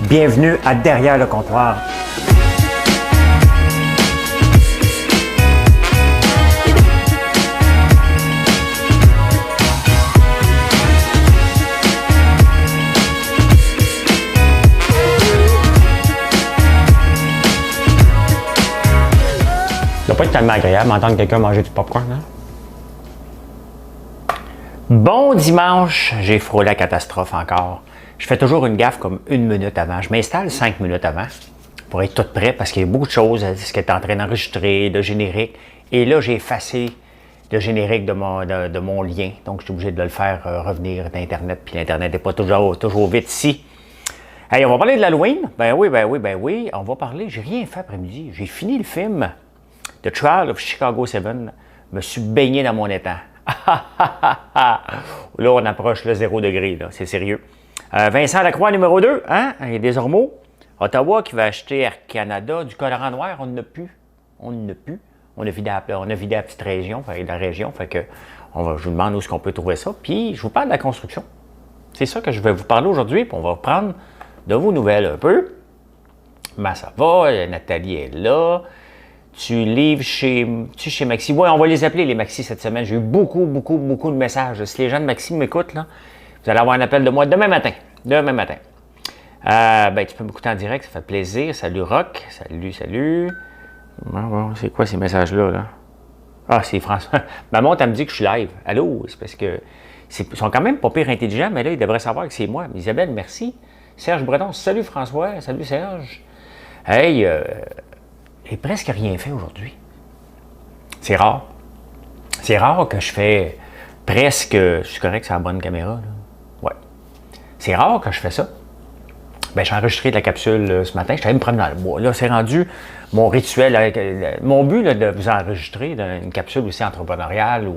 Bienvenue à Derrière le comptoir. Ça doit pas être tellement agréable d'entendre quelqu'un manger du popcorn, hein? Bon dimanche, j'ai frôlé la catastrophe encore. Je fais toujours une gaffe comme 1 minute avant. Je m'installe 5 minutes avant pour être tout prêt parce qu'il y a beaucoup de choses, ce qui est en train d'enregistrer, de générique. Et là, j'ai effacé le générique de mon lien. Donc, je suis obligé de le faire revenir d'Internet. Puis l'Internet n'est pas toujours vite ici. Hey, on va parler de l'Halloween. Ben oui. On va parler. J'ai rien fait après-midi. J'ai fini le film The Trial of Chicago 7. Je me suis baigné dans mon étang. Là, on approche le 0 degré, là. C'est sérieux. Vincent Lacroix, numéro 2, hein? Il y a des Ormeaux. Ottawa qui va acheter Air Canada. Du colorant noir, on n'a plus. On a vidé la petite région, la région. Fait que je vous demande où est-ce qu'on peut trouver ça. Puis, je vous parle de la construction. C'est ça que je vais vous parler aujourd'hui. Puis, on va prendre de vos nouvelles un peu. Comment ça va? Nathalie est là. Tu livres chez Maxi. Oui, on va les appeler les Maxi cette semaine. J'ai eu beaucoup de messages. Si les gens de Maxi m'écoutent, là, vous allez avoir un appel de moi demain matin. Tu peux m'écouter en direct, ça fait plaisir. Salut Rock. Salut. Bon, c'est quoi ces messages-là? Là? Ah, c'est François. Ma montre, elle me dit que je suis live. Allô? C'est parce que ils sont quand même pas pire intelligents, mais là, ils devraient savoir que c'est moi. Isabelle, merci. Serge Breton, salut François. Salut Serge. Hey, j'ai presque rien fait aujourd'hui. C'est rare. C'est rare que je fais presque... Je suis correct, c'est la bonne caméra, là. Ouais. C'est rare que je fais ça. Ben, j'ai enregistré de la capsule ce matin. Je suis allé me promener dans le bois. Là, c'est rendu mon rituel. Mon but là, de vous enregistrer dans une capsule aussi entrepreneuriale,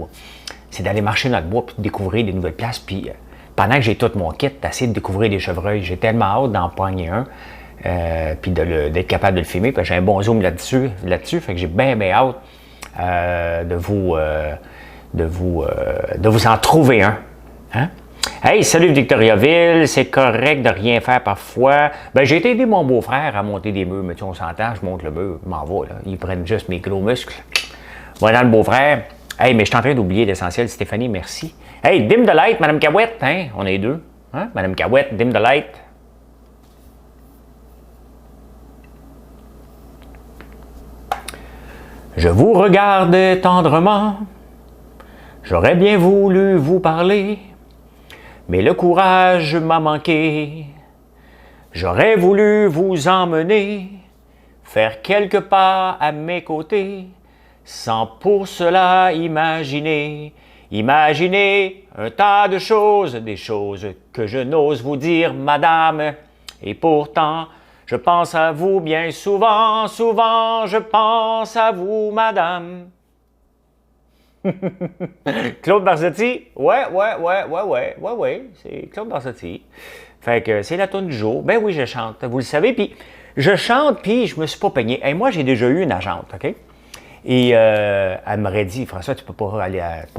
c'est d'aller marcher dans le bois puis de découvrir des nouvelles places. Puis pendant que j'ai tout mon kit, d'essayer de découvrir des chevreuils. J'ai tellement hâte d'en pogner un. Puis d'être capable de le filmer. J'ai un bon zoom là-dessus. Fait que j'ai bien hâte de vous en trouver un. Hein? Hey, salut Victoriaville, c'est correct de rien faire parfois. Ben, j'ai aidé mon beau-frère à monter des murs, mais tu on s'entend, je monte le mur, je m'en vais, là. Ils prennent juste mes gros muscles. Voilà le beau-frère. Hey, mais je suis en train d'oublier l'essentiel, Stéphanie, merci. Hey, dim the light, Madame Cahouette, hein? On est deux. Hein? Madame Cahouette, dim the light. Je vous regarde tendrement, j'aurais bien voulu vous parler, mais le courage m'a manqué. J'aurais voulu vous emmener, faire quelques pas à mes côtés, sans pour cela imaginer un tas de choses, des choses que je n'ose vous dire, madame, et pourtant, je pense à vous bien souvent, je pense à vous, madame. Claude Barzotti? Ouais, c'est Claude Barzotti. Fait que c'est la toune du jour. Ben oui, je chante, vous le savez. Puis je chante, puis je me suis pas peigné. Hey, moi, j'ai déjà eu une agente, OK? Et elle m'aurait dit, François, tu peux pas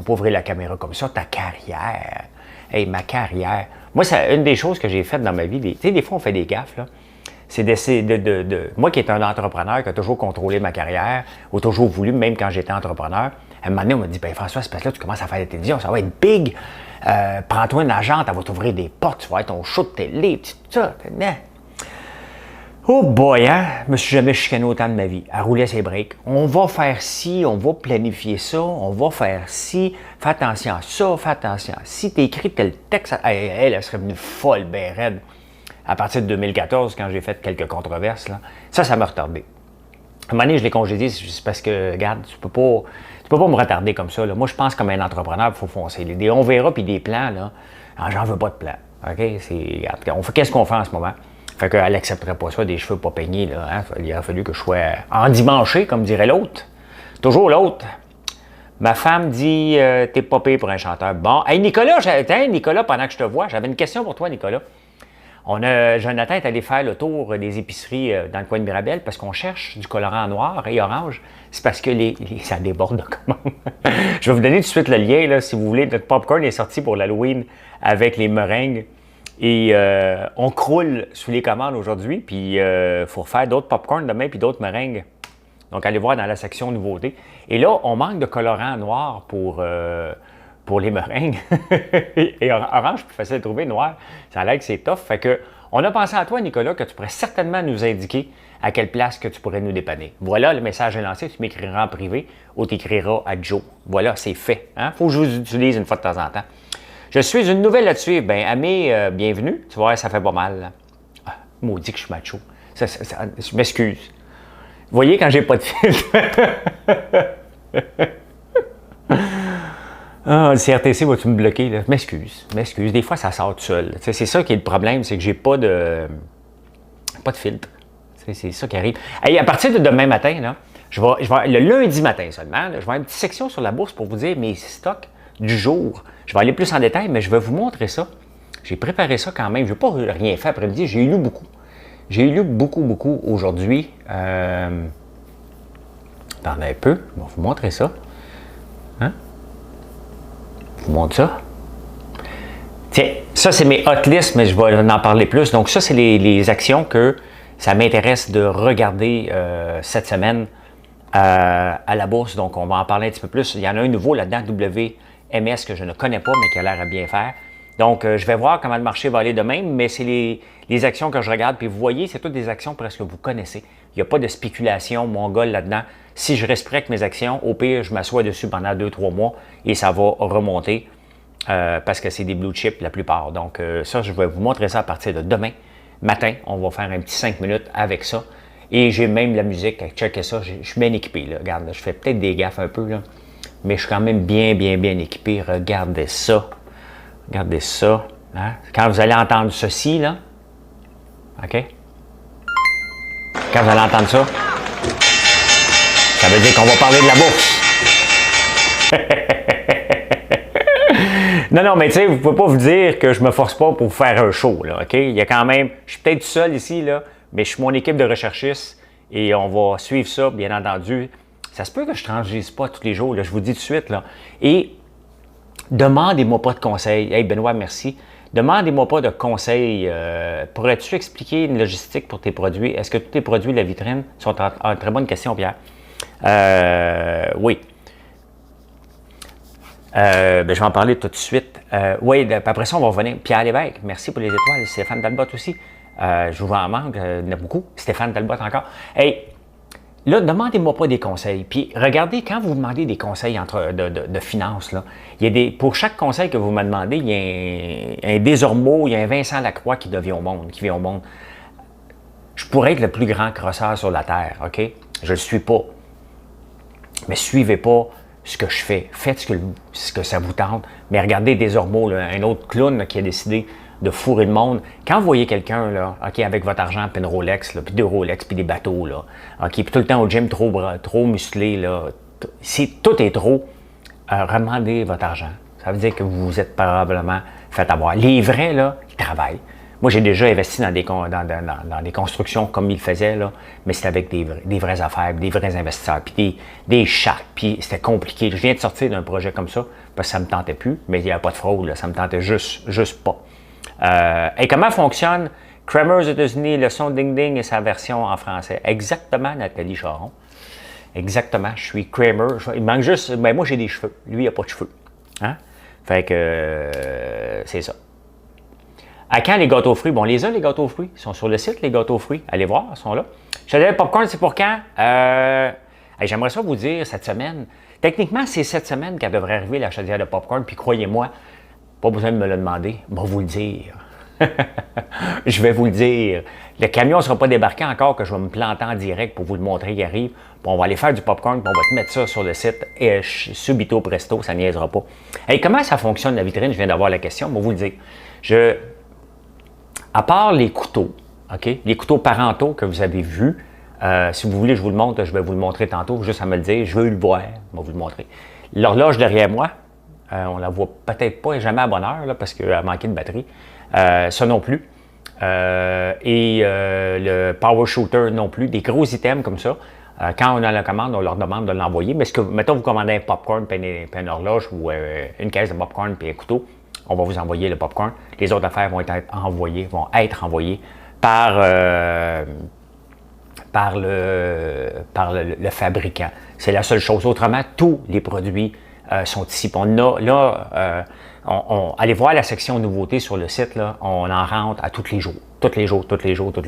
ouvrir la caméra comme ça, ta carrière. Hey, ma carrière. Moi, c'est une des choses que j'ai faites dans ma vie. Tu sais, des fois, on fait des gaffes, là. C'est d'essayer moi qui est un entrepreneur, qui a toujours contrôlé ma carrière, ou toujours voulu, même quand j'étais entrepreneur, à un moment donné, on m'a dit, ben François, c'est parce que là, tu commences à faire la télévision, ça va être big, prends-toi une agente, elle va t'ouvrir des portes, tu vas être ton show de télé, tout ça. Oh boy, hein, je me suis jamais chicané autant de ma vie, à rouler ses breaks. On va faire ci, on va planifier ça, on va faire ci, fais attention à ça, fais attention à ci, t'as écrit tel texte, elle serait venue folle, ben raide. À partir de 2014, quand j'ai fait quelques controverses, là, ça m'a retardé. À un moment donné, je l'ai congédié, c'est parce que, regarde, tu peux pas me retarder comme ça. Là. Moi, je pense comme un entrepreneur, il faut foncer. Des on verra puis des plans, là, j'en veux pas de plans. OK? Regarde, qu'est-ce qu'on fait en ce moment? Fait qu'elle n'accepterait pas ça, des cheveux pas peignés. Là, hein? Il aurait fallu que je sois endimanché, comme dirait l'autre. Toujours l'autre. Ma femme dit, t'es pas payé pour un chanteur. Bon, hey Nicolas, pendant que je te vois, j'avais une question pour toi, Nicolas. Jonathan est allé faire le tour des épiceries dans le coin de Mirabel parce qu'on cherche du colorant noir et orange. C'est parce que ça déborde de commandes. Je vais vous donner tout de suite le lien, là, si vous voulez. Notre popcorn est sorti pour l'Halloween avec les meringues Et on croule sous les commandes aujourd'hui, puis il faut refaire d'autres popcorn demain, puis d'autres meringues. Donc, allez voir dans la section nouveautés. Et là, on manque de colorant noir pour les meringues. Et orange, plus facile à trouver, noir, ça a l'air que c'est tough. Fait que, on a pensé à toi, Nicolas, que tu pourrais certainement nous indiquer à quelle place que tu pourrais nous dépanner. Voilà, le message est lancé, tu m'écriras en privé ou tu écriras à Joe. Voilà, c'est fait. Hein? Faut que je vous utilise une fois de temps en temps. Je suis une nouvelle là-dessus. Bien, Amé, bienvenue. Tu vois, ça fait pas mal. Ah, maudit que je suis macho. Je m'excuse. Vous voyez quand j'ai pas de filtre? Ah, le CRTC va-tu me bloquer? Là? M'excuse. Des fois, ça sort tout seul. C'est ça qui est le problème, c'est que j'ai pas de filtre. C'est ça qui arrive. Hey, à partir de demain matin, là, je vais, le lundi matin seulement, là, je vais avoir une petite section sur la bourse pour vous dire mes stocks du jour. Je vais aller plus en détail, mais je vais vous montrer ça. J'ai préparé ça quand même. Je n'ai pas rien fait après-midi. J'ai lu beaucoup. J'ai lu beaucoup aujourd'hui. Attendez un peu. Je vais vous montrer ça. Hein? Je vous montre ça. Tiens, ça, c'est mes hot lists, mais je vais en parler plus. Donc, ça, c'est les actions que ça m'intéresse de regarder cette semaine à la bourse. Donc, on va en parler un petit peu plus. Il y en a un nouveau là-dedans, WMS, que je ne connais pas, mais qui a l'air à bien faire. Donc, je vais voir comment le marché va aller demain, mais c'est les actions que je regarde. Puis vous voyez, c'est toutes des actions presque que vous connaissez. Il n'y a pas de spéculation mongole là-dedans. Si je respecte mes actions, au pire, je m'assois dessus pendant 2-3 mois et ça va remonter parce que c'est des blue chips la plupart. Donc, ça, je vais vous montrer ça à partir de demain matin. On va faire un petit 5 minutes avec ça. Et j'ai même la musique. Checkez ça, je suis bien équipé. Là. Regarde, je fais peut-être des gaffes un peu, là, mais je suis quand même bien équipé. Regardez ça. Regardez ça. Hein? Quand vous allez entendre ceci, là, OK? Quand vous allez entendre ça, ça veut dire qu'on va parler de la bourse. Non, mais tu sais, vous ne pouvez pas vous dire que je ne me force pas pour faire un show, là, OK? Il y a quand même, je suis peut-être seul ici, là, mais je suis mon équipe de recherchistes et on va suivre ça, bien entendu. Ça se peut que je ne transgisse pas tous les jours, là, je vous dis tout de suite, là. Et demandez-moi pas de conseils. Hey, Benoît, merci. Demandez-moi pas de conseils. Pourrais-tu expliquer une logistique pour tes produits? Est-ce que tous tes produits de la vitrine sont en très bonne question, Pierre? Oui. Je vais en parler tout de suite. Oui, après ça, on va revenir. Pierre Lévesque, merci pour les étoiles. Stéphane Talbot aussi. Je vous en manque, il y en a beaucoup. Stéphane Talbot encore. Hey, là, demandez-moi pas des conseils. Puis regardez, quand vous demandez des conseils de finances, là, il y a pour chaque conseil que vous me demandez, il y a un Desormeaux, il y a un Vincent Lacroix qui vient au monde. Je pourrais être le plus grand crosseur sur la Terre, OK? Je le suis pas. Mais suivez pas ce que je fais. Faites ce que ça vous tente. Mais regardez Desormeaux, là, un autre clown là, qui a décidé de fourrer le monde. Quand vous voyez quelqu'un, là, OK, avec votre argent, puis une Rolex, là, puis 2 Rolex, puis des bateaux, là, OK, puis tout le temps au gym trop musclé, là, si tout est trop, remandez votre argent. Ça veut dire que vous vous êtes probablement fait avoir. Les vrais, là, ils travaillent. Moi, j'ai déjà investi dans des constructions comme ils le faisaient, là, mais c'était avec des vraies affaires, des vrais investisseurs, puis des chartes, puis c'était compliqué. Je viens de sortir d'un projet comme ça, parce que ça ne me tentait plus, mais il n'y a pas de fraude, là, ça me tentait juste pas. Et comment fonctionne Kramer aux États-Unis, le son ding-ding et sa version en français? Exactement, Nathalie Charon. Exactement, je suis Kramer. Il manque juste, ben moi j'ai des cheveux, lui il n'a pas de cheveux. Hein? Fait que c'est ça. À quand les gâteaux fruits? Bon, les gâteaux fruits. Ils sont sur le site, les gâteaux fruits. Allez voir, ils sont là. Chaudière popcorn, c'est pour quand? J'aimerais ça vous dire cette semaine. Techniquement, c'est cette semaine qu'elle devrait arriver, la chaudière de popcorn. Puis croyez-moi, pas besoin de me le demander. Je vais vous le dire. Je vais vous le dire. Le camion ne sera pas débarqué encore, que je vais me planter en direct pour vous le montrer qu'il arrive. Puis on va aller faire du popcorn, puis on va te mettre ça sur le site. Et subito presto, ça niaisera pas. Hey, comment ça fonctionne la vitrine? Je viens d'avoir la question, je vais vous le dire. À part les couteaux, OK? Les couteaux parentaux que vous avez vus, si vous voulez, je vous le montre, je vais vous le montrer tantôt, juste à me le dire. Je veux le voir, je vais vous le montrer. L'horloge derrière moi, on la voit peut-être pas jamais à bonne heure, là, parce qu'elle a manqué de batterie. Ça non plus. Le power shooter non plus. Des gros items comme ça. Quand on a la commande, on leur demande de l'envoyer. Mais mettons, vous commandez un popcorn, puis une horloge, ou une caisse de popcorn, puis un couteau, on va vous envoyer le popcorn. Les autres affaires vont être envoyées par le fabricant. C'est la seule chose. Autrement, tous les produits sont ici. Allez voir la section nouveautés sur le site, là, on en rentre à tous les jours. Tous les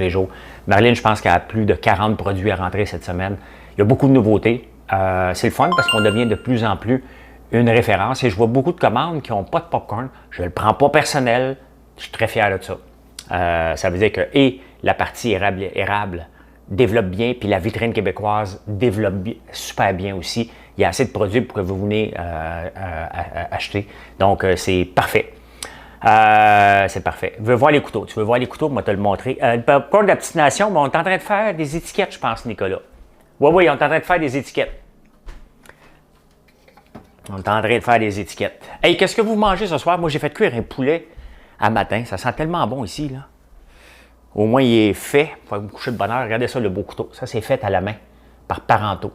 jours. Marilyn, je pense qu'elle a plus de 40 produits à rentrer cette semaine. Il y a beaucoup de nouveautés. C'est le fun parce qu'on devient de plus en plus une référence et je vois beaucoup de commandes qui n'ont pas de popcorn. Je ne le prends pas personnel. Je suis très fier de ça. Ça veut dire que la partie érable développe bien, puis la vitrine québécoise développe super bien aussi. Il y a assez de produits pour que vous venez acheter. Donc, c'est parfait. C'est parfait. Tu veux voir les couteaux? On va te le montrer. Le popcorn de la petite nation, on est en train de faire des étiquettes, je pense, Nicolas. Oui, on est en train de faire des étiquettes. Hey, qu'est-ce que vous mangez ce soir? Moi, j'ai fait cuire un poulet à matin. Ça sent tellement bon ici, là. Au moins, il est fait. Vous pouvez vous coucher de bonne heure. Regardez ça, le beau couteau. Ça, c'est fait à la main, par Parenteau.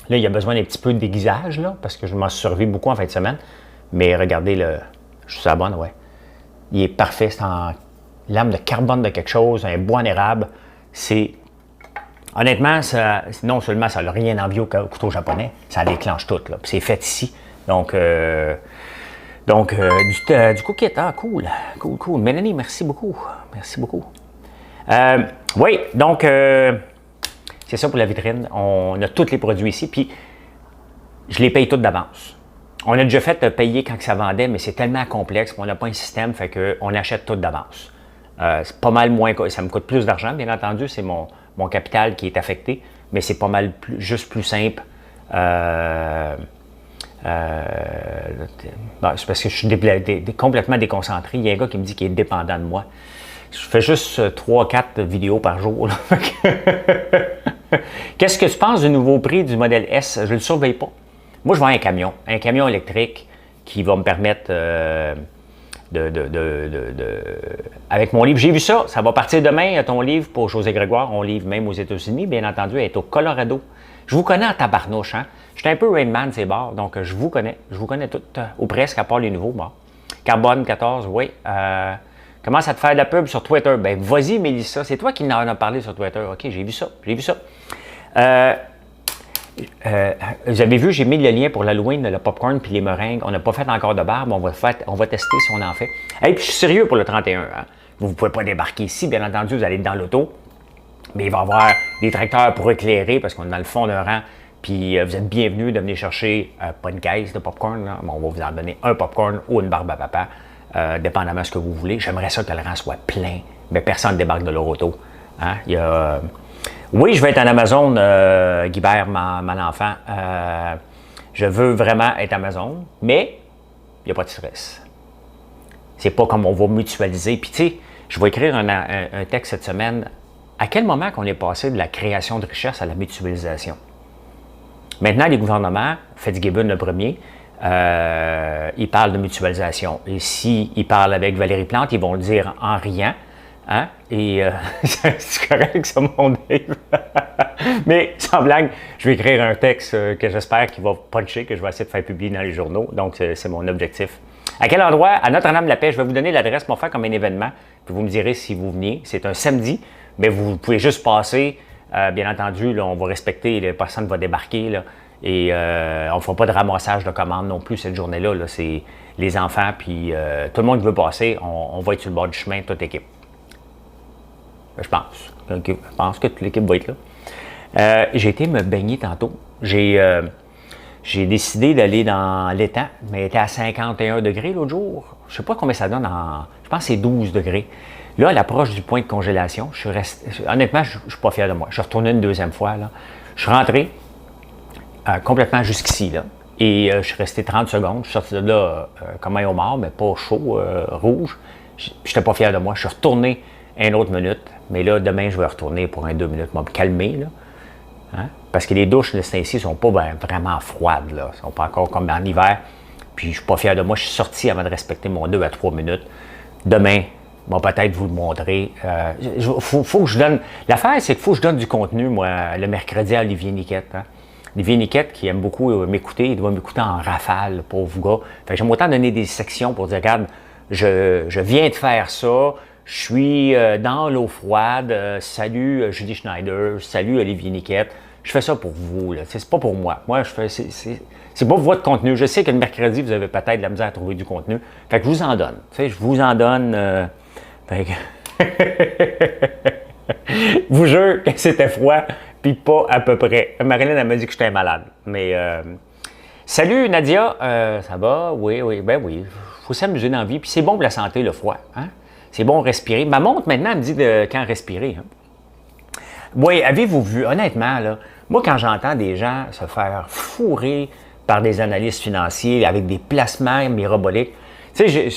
Là, il y a besoin d'un petit peu de déguisage, là, parce que je m'en suis servi beaucoup en fin de semaine. Mais regardez, je suis à la bonne, ouais. Il est parfait. C'est en lame de carbone de quelque chose, un bois en érable. Honnêtement, non seulement ça n'a rien d'envie au couteau japonais, ça déclenche tout, là. Puis c'est fait ici. Donc du cookie, cool. Mélanie, merci beaucoup. Oui, donc, c'est ça pour la vitrine. On a tous les produits ici, puis je les paye tous d'avance. On a déjà fait payer quand ça vendait, mais c'est tellement complexe qu'on n'a pas un système, fait qu'on achète tout d'avance. C'est pas mal moins, ça me coûte plus d'argent, bien entendu, c'est mon capital qui est affecté, mais c'est pas mal juste plus simple. C'est parce que je suis complètement déconcentré. Il y a un gars qui me dit qu'il est dépendant de moi. Je fais juste 3-4 vidéos par jour. Qu'est-ce que tu penses du nouveau prix du modèle S? Je ne le surveille pas. Moi, je vends un camion électrique qui va me permettre avec mon livre. J'ai vu ça, ça va partir demain, ton livre pour José Grégoire. On livre même aux États-Unis, bien entendu, elle est au Colorado. Je vous connais en tabarnouche, hein? Je suis un peu Rain Man, ces bars, donc je vous connais toutes, ou presque, à part les nouveaux bars. Carbone 14, oui. Commence à te faire de la pub sur Twitter. Ben, vas-y, Mélissa, c'est toi qui en as parlé sur Twitter. OK, j'ai vu ça. Vous avez vu, j'ai mis le lien pour l'Halloween, le popcorn puis les meringues. On n'a pas fait encore de barbe, on va tester si on en fait. Et puis je suis sérieux pour le 31. Hein? Vous ne pouvez pas débarquer ici, bien entendu, vous allez être dans l'auto. Mais il va y avoir des tracteurs pour éclairer parce qu'on est dans le fond d'un rang. Puis vous êtes bienvenus de venir chercher pas une caisse de popcorn. Là. Bon, on va vous en donner un popcorn ou une barbe à papa, dépendamment de ce que vous voulez. J'aimerais ça que le rang soit plein, mais personne ne débarque de leur auto. Hein? Oui, je vais être en Amazon, Guibert, mon enfant. Je veux vraiment être Amazon, mais il n'y a pas de stress. C'est pas comme on va mutualiser. Puis tu sais, je vais écrire un texte cette semaine. À quel moment qu'on est passé de la création de richesse à la mutualisation? Maintenant, les gouvernements, Fitzgibbon le premier, ils parlent de mutualisation. Et s'ils parlent avec Valérie Plante, ils vont le dire en riant. Hein? Et c'est correct, ça, mon Dave. Mais sans blague, je vais écrire un texte que j'espère qu'il va puncher, que je vais essayer de faire publier dans les journaux. Donc, c'est mon objectif. À quel endroit? À Notre-Dame-de-la-Paix. Je vais vous donner l'adresse pour faire comme un événement. Puis vous me direz si vous venez. C'est un samedi, mais vous pouvez juste passer. Bien entendu, là, on va respecter, personne ne va débarquer. Là, et on ne fera pas de ramassage de commandes non plus cette journée-là. Là, c'est les enfants, puis tout le monde qui veut passer, on va être sur le bord du chemin, toute l'équipe. Je pense que toute l'équipe va être là. J'ai été me baigner tantôt. J'ai décidé d'aller dans l'étang, mais il était à 51 degrés l'autre jour. Je ne sais pas combien ça donne je pense que c'est 12 degrés. Là, à l'approche du point de congélation, honnêtement, je ne suis pas fier de moi. Je suis retourné une deuxième fois. Là. Je suis rentré complètement jusqu'ici. Là, et je suis resté 30 secondes. Je suis sorti de là comme un homard, mais pas chaud, rouge. Je n'étais pas fier de moi. Je suis retourné une autre minute. Mais là, demain, je vais retourner pour 2 minutes. Je vais me calmer. Là. Hein? Parce que les douches de ce temps-ci ne sont pas vraiment froides. Là. Elles ne sont pas encore comme en hiver. Puis je ne suis pas fier de moi. Je suis sorti avant de respecter mon 2 à 3 minutes. Demain, je vais peut-être vous le montrer. Faut que je donne. L'affaire, c'est qu'il faut que je donne du contenu, moi, le mercredi à Olivier Niquette. Hein? Olivier Niquette, qui aime beaucoup m'écouter, il doit m'écouter en rafale, pauvre gars. Fait que j'aime autant donner des sections pour dire, regarde, je viens de faire ça, je suis dans l'eau froide, salut Judy Schneider, salut Olivier Niquette, je fais ça pour vous, là. C'est pas pour moi. Moi, je fais, c'est pas votre contenu. Je sais que le mercredi, vous avez peut-être de la misère à trouver du contenu. Fait que je vous en donne. Tu sais, je vous en donne. Fait que... Je vous jure que c'était froid, puis pas à peu près. Marilyn, elle m'a dit que j'étais malade. Mais salut Nadia, ça va? Oui, oui, ben oui. Faut s'amuser dans la vie. Puis c'est bon pour la santé, le froid. Hein? C'est bon respirer. Ma montre, maintenant, elle me dit quand respirer. Hein? Oui, avez-vous vu, honnêtement, là, moi, quand j'entends des gens se faire fourrer par des analystes financiers avec des placements miraboliques, tu sais,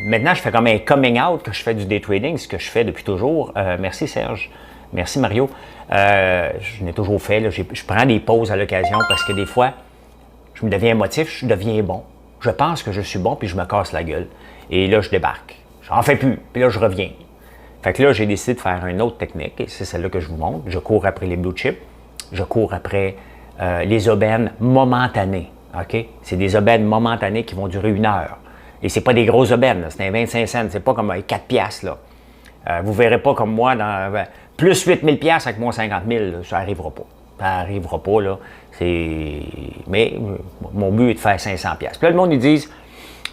maintenant, je fais comme un coming out que je fais du day trading, ce que je fais depuis toujours. Merci Serge, merci Mario. Je l'ai toujours fait, là, je prends des pauses à l'occasion parce que des fois, je me deviens émotif, je deviens bon. Je pense que je suis bon, puis je me casse la gueule. Et là, je débarque. J'en fais plus, puis là, je reviens. Fait que là, j'ai décidé de faire une autre technique, et c'est celle-là que je vous montre. Je cours après les blue chips, je cours après les aubaines momentanées. OK? C'est des aubaines momentanées qui vont durer 1 heure. Et c'est pas des grosses aubaines, c'est un 25 cents, c'est pas comme 4 piastres, là. Vous verrez pas comme moi, plus 8 000 piastres avec moins 50 000, là, ça n'arrivera pas. Ça n'arrivera pas, là. Mais mon but est de faire 500 piastres. Puis là, le monde, ils disent,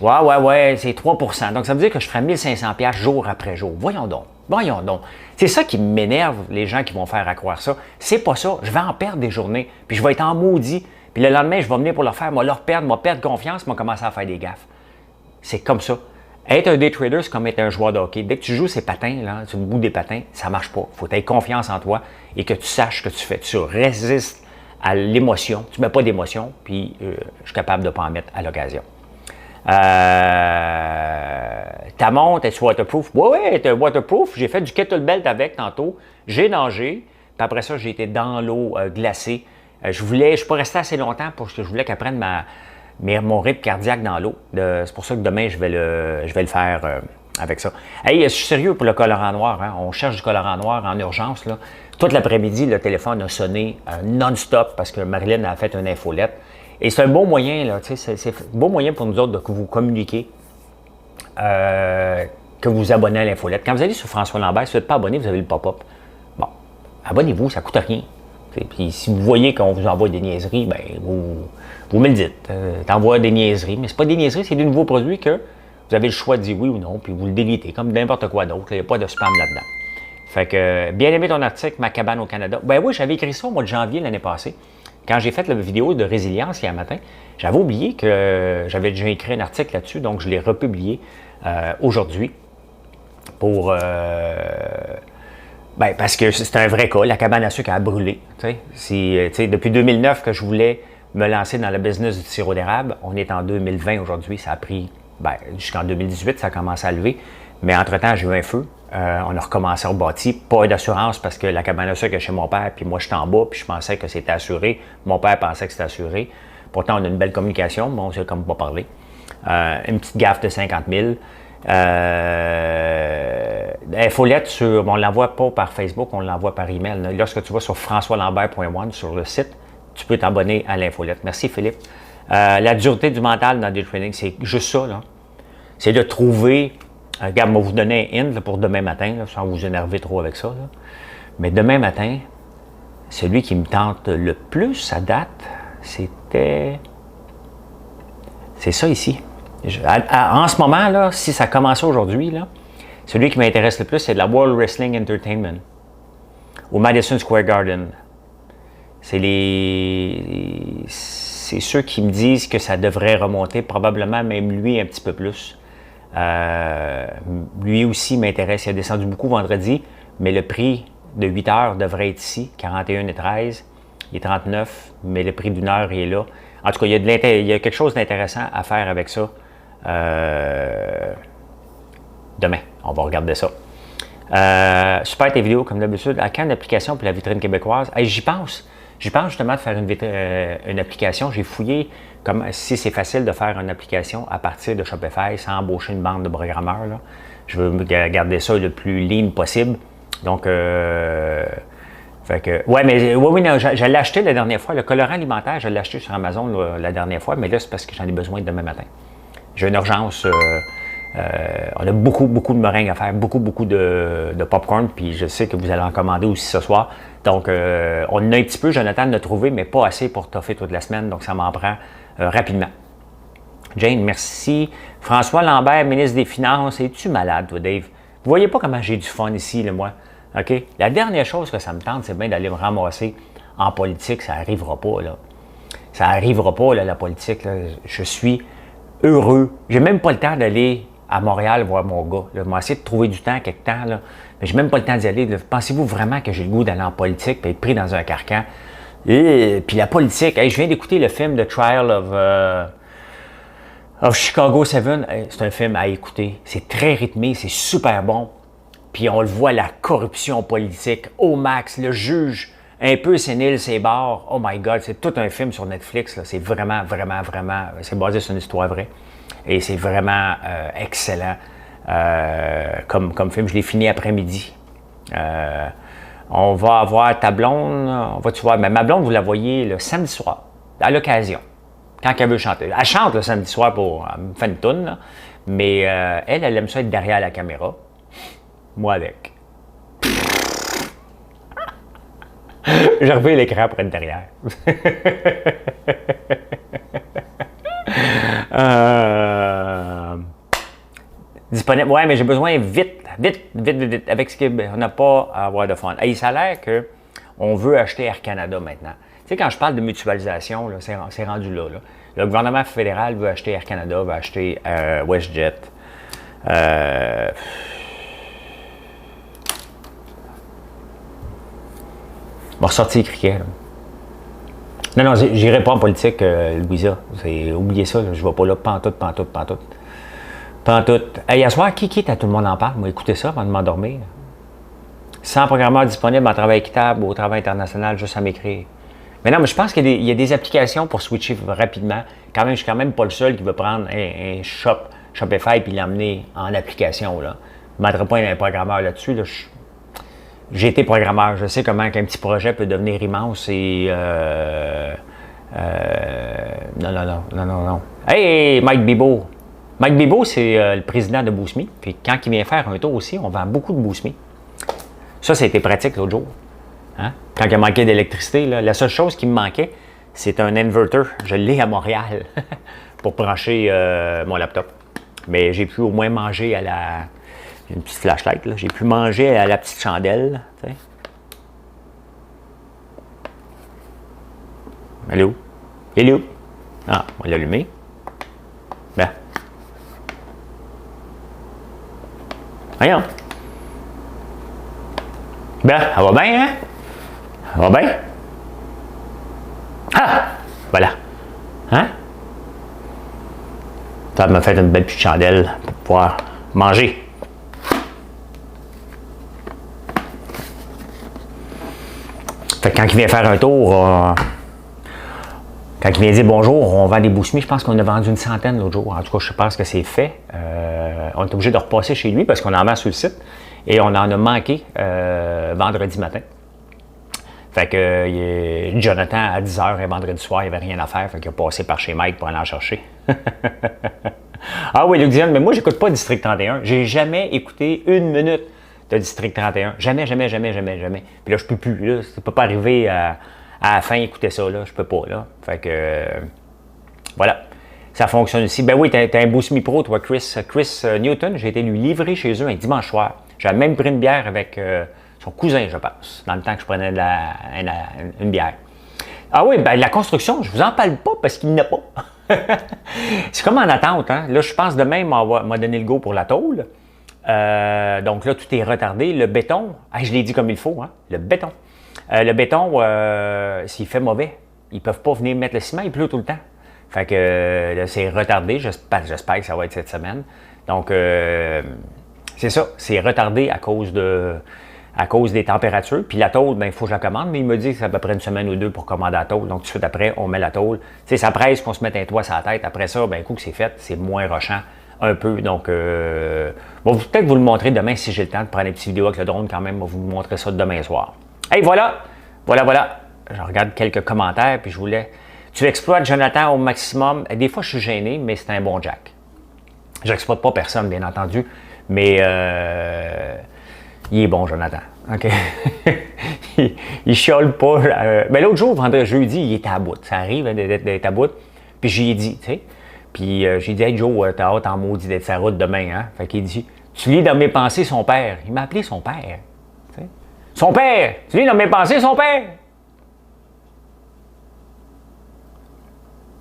ouais, c'est 3 %. Donc, ça veut dire que je ferai 1500 piastres jour après jour. Voyons donc. C'est ça qui m'énerve, les gens qui vont faire à croire ça. C'est pas ça. Je vais en perdre des journées, puis je vais être en maudit. Puis le lendemain, je vais venir pour le faire, moi, leur perdre confiance, moi, commencer à faire des gaffes. C'est comme ça. Être un day trader, c'est comme être un joueur de hockey. Dès que tu joues ces patins, là, sur le bout des patins, ça ne marche pas. Il faut que tu aies confiance en toi et que tu saches ce que tu fais. Tu résistes à l'émotion. Tu ne mets pas d'émotion, puis je suis capable de ne pas en mettre à l'occasion. Ta montre, est-tu waterproof? Oui, elle est waterproof. J'ai fait du kettlebell avec tantôt. J'ai nagé. Puis après ça, j'ai été dans l'eau glacée. Je ne suis pas resté assez longtemps parce que je voulais qu'elle prenne mon rythme cardiaque dans l'eau. C'est pour ça que demain, je vais le faire avec ça. Hey, je suis sérieux pour le colorant noir. Hein? On cherche du colorant noir en urgence. Là. Toute l'après-midi, le téléphone a sonné non-stop parce que Marilyn a fait une infolette. Et c'est un bon moyen, là, c'est un bon moyen pour nous autres de vous communiquer, que vous vous abonnez à l'infolette. Quand vous allez sur François Lambert, si vous n'êtes pas abonné, vous avez le pop-up. Bon, abonnez-vous, ça ne coûte rien. Puis si vous voyez qu'on vous envoie des niaiseries, bien, vous me le dites. T'envoies des niaiseries, mais c'est pas des niaiseries, c'est des nouveaux produits que vous avez le choix de dire oui ou non, puis vous le délitez, comme n'importe quoi d'autre. Il n'y a pas de spam là-dedans. Fait que, bien aimé ton article, Ma cabane au Canada. Ben oui, j'avais écrit ça au mois de janvier l'année passée. Quand j'ai fait la vidéo de résilience hier matin, j'avais oublié que j'avais déjà écrit un article là-dessus, donc je l'ai republié aujourd'hui pour... parce que c'est un vrai cas, la cabane à sucre a brûlé. Depuis 2009 que je voulais me lancer dans le business du sirop d'érable, on est en 2020 aujourd'hui, ça a pris jusqu'en 2018, ça a commencé à lever, mais entre-temps, j'ai eu un feu. On a recommencé à rebâtir. Pas d'assurance parce que la cabane à sucre est chez mon père, puis moi, je suis en bas, puis je pensais que c'était assuré. Mon père pensait que c'était assuré. Pourtant, on a une belle communication, mais on ne sait comme pas parler. Une petite gaffe de 50 000. Infolette, on ne l'envoie pas par Facebook, on l'envoie par email. Lorsque tu vas sur françoislambert.one sur le site, tu peux t'abonner à l'infolette. Merci, Philippe. La dureté du mental dans le trading, c'est juste ça. Là. C'est de trouver... Regarde, je vais vous donner un hint là, pour demain matin, là, sans vous énerver trop avec ça. Là. Mais demain matin, celui qui me tente le plus à date, c'est ça ici. En ce moment, là, si ça commençait aujourd'hui, là, celui qui m'intéresse le plus, c'est de la World Wrestling Entertainment au Madison Square Garden. C'est ceux qui me disent que ça devrait remonter, probablement même lui un petit peu plus. Lui aussi m'intéresse, il a descendu beaucoup vendredi, mais le prix de 8 heures devrait être ici, 41,13. Il est 39, mais le prix d'1 heure est là. En tout cas, il y a quelque chose d'intéressant à faire avec ça. Demain, on va regarder ça. Super tes vidéos, comme d'habitude. À quand une application pour la vitrine québécoise? Hey, j'y pense. J'y pense justement de faire une application. J'ai fouillé comme si c'est facile de faire une application à partir de Shopify sans embaucher une bande de programmeurs. Là. Je veux garder ça le plus lean possible. Donc, Fait que, ouais, mais oui, non, je l'ai acheté la dernière fois. Le colorant alimentaire, je l'ai acheté sur Amazon la dernière fois, mais là, c'est parce que j'en ai besoin demain matin. J'ai une urgence. On a beaucoup, beaucoup de meringues à faire, beaucoup, beaucoup de popcorn, puis je sais que vous allez en commander aussi ce soir. Donc, on en a un petit peu, Jonathan l'a trouvé, mais pas assez pour toffer toute la semaine, donc ça m'en prend rapidement. Jane, merci. François Lambert, ministre des Finances, es-tu malade, toi, Dave? Vous voyez pas comment j'ai du fun ici, là, moi? OK? La dernière chose que ça me tente, c'est bien d'aller me ramasser en politique. Ça n'arrivera pas, là. Ça n'arrivera pas, là, la politique. Là. Je suis heureux. J'ai même pas le temps d'aller à Montréal voir mon gars. Je vais essayer de trouver du temps, quelque temps, là. Mais j'ai même pas le temps d'y aller. Là. Pensez-vous vraiment que j'ai le goût d'aller en politique et être pris dans un carcan? Et puis la politique, hey, je viens d'écouter le film The Trial of Chicago 7. Hey, c'est un film à écouter. C'est très rythmé, c'est super bon. Puis on le voit, la corruption politique au max, le juge un peu sénile, ses barres. Oh my God, c'est tout un film sur Netflix. Là. C'est vraiment, vraiment, vraiment, c'est basé sur une histoire vraie. Et c'est vraiment excellent comme film. Je l'ai fini après-midi. On va avoir ta blonde, on va-tu voir, mais ma blonde, vous la voyez le samedi soir, à l'occasion, quand elle veut chanter. Elle chante le samedi soir pour me faire une toune, là, mais elle aime ça être derrière la caméra. Moi avec. Je reviens l'écran pour être derrière. Disponible. Ouais, mais j'ai besoin vite. Avec ce qu'on n'a pas à avoir de fun. Et ça a l'air qu'on veut acheter Air Canada maintenant. Tu sais, quand je parle de mutualisation, là, c'est rendu là, là. Le gouvernement fédéral veut acheter Air Canada, veut acheter WestJet. On va ressortir les criquets. Là. Non, j'irai pas en politique, Louisa. Oubliez ça, là, je ne vais pas là, pantoute. Hey, hier soir, qui est à Tout le monde en parle? Moi, écoutez ça avant de m'endormir. 100 programmeurs disponibles en travail équitable ou au travail international, juste à m'écrire. Mais non, mais je pense qu'il y a des applications pour switcher rapidement. Quand même, je suis quand même pas le seul qui veut prendre un Shopify et l'emmener en application. Là. Je ne mettrai pas un programmeur là-dessus. Là. J'ai été programmeur. Je sais comment un petit projet peut devenir immense et... Non. Hey, Mike Bibo! Mike Bibo, c'est le président de Boost.me. Puis quand il vient faire un tour aussi, on vend beaucoup de Boost.me. Ça a été pratique l'autre jour. Hein? Quand il manquait d'électricité, la seule chose qui me manquait, c'est un inverter. Je l'ai à Montréal pour brancher mon laptop. Mais j'ai pu au moins manger à la... Une petite flashlight, là. J'ai pu manger à la petite chandelle. T'sais. Elle est où? Elle est où? Ah, on va l'allumer. Ben. Voyons. Ben, elle va bien, hein? Elle va bien? Ah! Voilà. Hein? Ça m'a fait une belle petite chandelle pour pouvoir manger. Fait que quand il vient faire un tour, quand il vient dire bonjour, on vend des Boost.me, je pense qu'on a vendu une centaine l'autre jour. En tout cas, je pense que c'est fait. On est obligé de repasser chez lui parce qu'on en vend sur le site. Et on en a manqué vendredi matin. Fait que Jonathan, à 10h et vendredi soir, il n'y avait rien à faire. Fait qu'il a passé par chez Mike pour aller en chercher. Ah oui, Luc Diane, mais moi, j'écoute pas District 31. J'ai jamais écouté une minute de District 31. Jamais. Puis là, je peux plus. Là. Ça peut pas arriver à la fin écouter ça. Là. Je peux pas. Là. Fait que voilà. Ça fonctionne aussi. Ben oui, t'as un Boost.me Pro, toi, Chris Newton. J'ai été lui livrer chez eux un dimanche soir. J'avais même pris une bière avec son cousin, je pense, dans le temps que je prenais une bière. Ah oui, ben la construction, je vous en parle pas parce qu'il n'y en a pas. C'est comme en attente. Hein? Là, je pense demain, m'a donné le go pour la tôle. Donc là, tout est retardé. Le béton, je l'ai dit comme il faut, hein? Le béton, s'il fait mauvais, ils ne peuvent pas venir mettre le ciment, il pleut tout le temps. Fait que là, c'est retardé. J'espère que ça va être cette semaine. Donc, c'est ça, c'est retardé à cause des températures. Puis la tôle, il faut que je la commande, mais il me dit que c'est à peu près une semaine ou deux pour commander la tôle. Donc, tout de suite après, on met la tôle. Tu sais, ça presse qu'on se mette un toit sur la tête. Après ça, un coup que c'est fait, c'est moins rochant un peu. Donc, bon, peut-être vous le montrer demain si j'ai le temps de prendre une petite vidéo avec le drone quand même. On va vous montrer ça demain soir. Hey, voilà! Voilà, voilà. Je regarde quelques commentaires, puis je voulais... Tu exploites Jonathan au maximum. Des fois, je suis gêné, mais c'est un bon Jack. Je n'exploite pas personne, bien entendu, mais il est bon, Jonathan. OK? il chiole pas. Mais l'autre jour, vendredi, jeudi, il était à bout. Ça arrive d'être à bout. Puis j'y ai dit, tu sais. Puis j'ai dit, hey Joe, t'as hâte en maudit d'être sa route demain, hein? Fait qu'il dit, tu lis dans mes pensées son père. Il m'a appelé son père. T'sais. Son père! Tu lis dans mes pensées son père!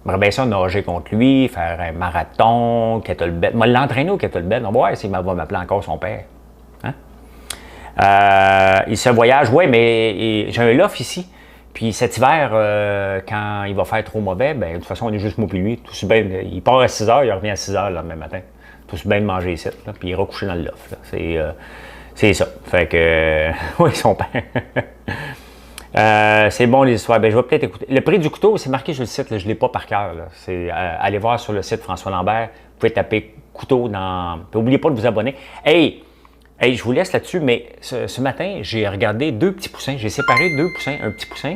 J'aimerais bien ça nager contre lui, faire un marathon, kettlebell. Moi, l'entraîner au kettlebell, on va voir s'il va m'appeler encore son père. Hein? Il se voyage, oui, mais j'ai un loft ici. Puis cet hiver, quand il va faire trop mauvais, ben, de toute façon, on est juste moi et lui. Tout bien, il part à 6 h, il revient à 6 h le même matin. Tout bien de manger ici, là, puis il ira coucher dans le loft. C'est ça. Fait que, oui, son père. C'est bon les histoires. Ben, je vais peut-être écouter. Le prix du couteau, c'est marqué sur le site, là, je ne l'ai pas par cœur. Allez voir sur le site François Lambert. Vous pouvez taper couteau dans. N'oubliez pas de vous abonner. Hey, je vous laisse là-dessus, mais ce matin, j'ai regardé 2 petits poussins. J'ai séparé 2 poussins, un petit poussin.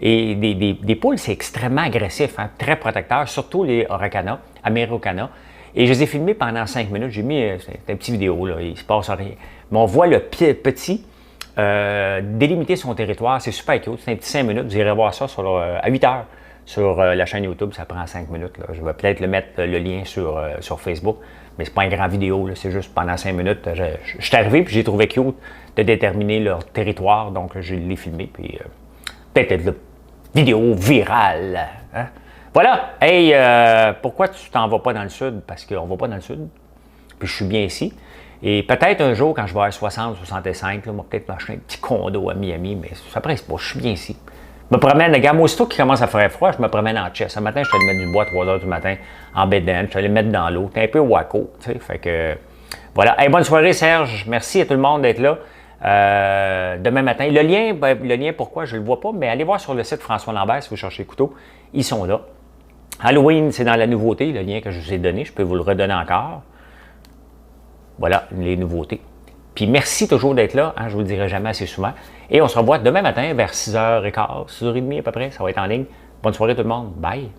Et des poules, c'est extrêmement agressif, hein, très protecteur, surtout les Araucana, Americana. Et je les ai filmés pendant 5 minutes. J'ai mis une petite vidéo, là, il se passe rien. Mais on voit le petit délimiter son territoire. C'est super cute. C'est un petit 5 minutes. Vous irez voir ça à 8 h sur la chaîne YouTube. Ça prend 5 minutes. Là. Je vais peut-être le mettre le lien sur Facebook. Mais c'est pas une grande vidéo. C'est juste pendant 5 minutes. Je suis arrivé et j'ai trouvé cute de déterminer leur territoire. Donc, je l'ai filmé. Puis peut-être une vidéo virale. Hein? Voilà. Hey, pourquoi tu t'en vas pas dans le sud? Parce qu'on va pas dans le sud. Puis je suis bien ici. Et peut-être un jour, quand je vais avoir 60, 65, là, on va peut-être m'acheter un petit condo à Miami, mais ça presse pas, je suis bien ici. Je me promène, regarde, moi, aussitôt qu'il commence à faire froid, je me promène en chest. Ce matin, je suis allé mettre du bois à 3 h du matin en bédaine, je suis allé le mettre dans l'eau. T'es un peu wacko, tu sais, fait que... Voilà. Hey, bonne soirée, Serge. Merci à tout le monde d'être là. Demain matin. Le lien, pourquoi, je ne le vois pas, mais allez voir sur le site François Lambert si vous cherchez les couteaux. Ils sont là. Halloween, c'est dans la nouveauté, le lien que je vous ai donné. Je peux vous le redonner encore. Voilà, les nouveautés. Puis merci toujours d'être là, hein, je ne vous le dirai jamais assez souvent. Et on se revoit demain matin vers 6 h 15, 6 h 30 à peu près, ça va être en ligne. Bonne soirée tout le monde, bye!